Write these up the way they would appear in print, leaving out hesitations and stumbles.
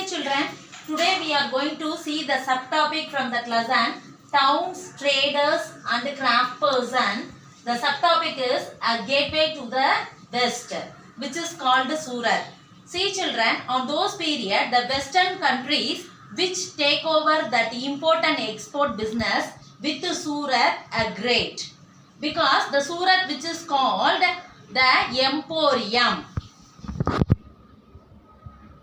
Dear children, today we are going to see the subtopic from that lesson, towns, traders and craft person. The subtopic is a gateway to the west, which is called Surat. See children, on those period, the western countries which take over that import and export business with Surat are great. Because the Surat which is called the Emporium.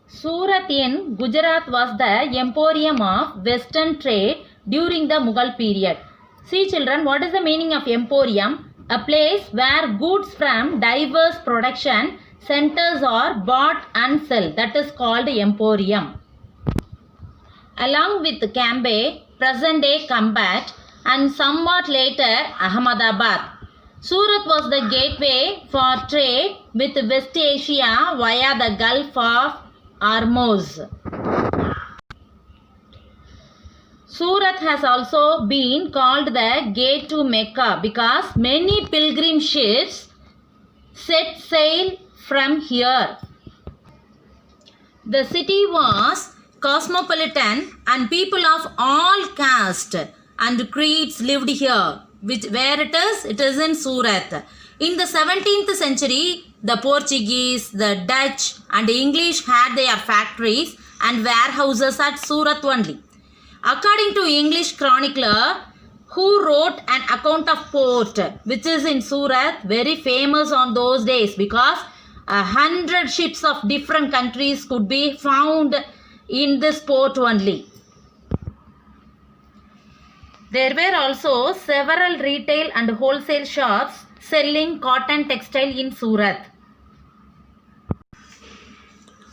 Surat in Gujarat was the emporium of western trade during the Mughal period. See children, what is the meaning of emporium? A place where goods from diverse production centers are bought and sold. That is called emporium. Along with Cambay, present day Kambat, and somewhat later Ahmedabad, Surat was the gateway for trade with West Asia via the Gulf of Hormuz. Surat has also been called the gate to Mecca because many pilgrim ships set sail from here. The city was cosmopolitan and people of all caste and creeds lived here. Where it is? It is in Surat. In the 17th century, the Portuguese, the Dutch and English had their factories and warehouses at Surat only. According to English chronicler who wrote an account of port which is in Surat, very famous on those days because 100 ships of different countries could be found in this port only. There were also several retail and wholesale shops selling cotton textile in Surat.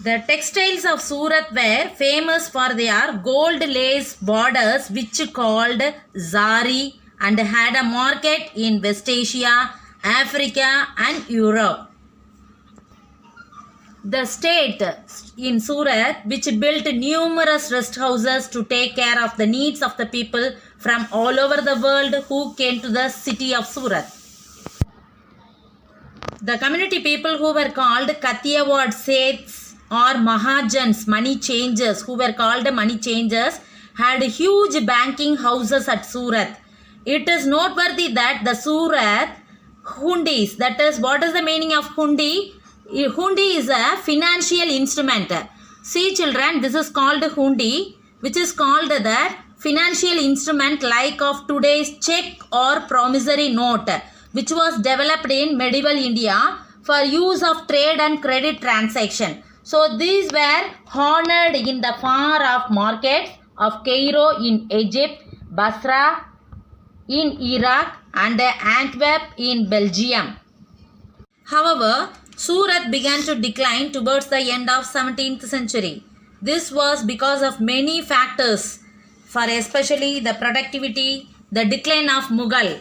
The textiles of Surat were famous for their gold lace borders which called zari and had a market in West Asia, Africa and Europe. The state in Surat which built numerous rest houses to take care of the needs of the people from all over the world who came to the city of Surat. The community people who were called Kathiawad Seths or Mahajans, money changers, who were called money changers, had huge banking houses at Surat. It is noteworthy that the Surat hundis, that is, what is the meaning of hundi? Hundi is a financial instrument. See children, this is called hundi, which is called the financial instrument like of today's check or promissory note, which was developed in medieval India for use of trade and credit transaction. So these were honored in the far off markets of Cairo in Egypt, Basra in Iraq and Antwerp in Belgium. However, Surat began to decline towards the end of 17th century. This was because of many factors, for especially the productivity, the decline of Mughal,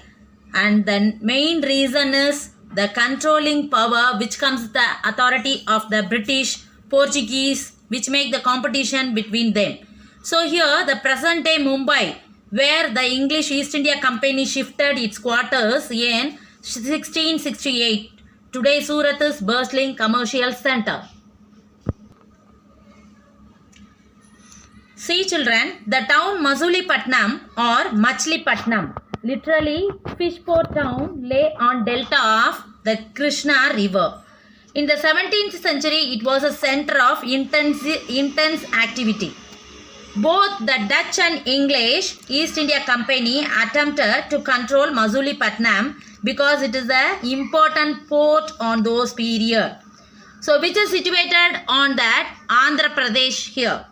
and the main reason is the controlling power which comes with the authority of the British, Portuguese, which make the competition between them. So here the present day Mumbai, where the English East India Company shifted its quarters in 1668. Today Surat is bustling commercial center. See children, the town Masulipattnam or Machilipatnam, literally fishport town, lay on delta of the Krishna river. In the 17th century, it was a center of intense activity. Both the Dutch and English East India Company attempted to control Masulipattnam because it is an important port on those period. So, which is situated on that Andhra Pradesh here.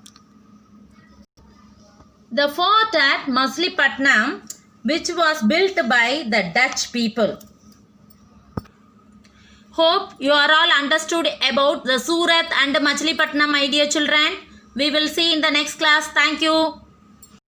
The fort at Masulipattnam, which was built by the Dutch people. Hope you are all understood about the Surat and Machilipatnam, my dear children. We will see in the next class. Thank you.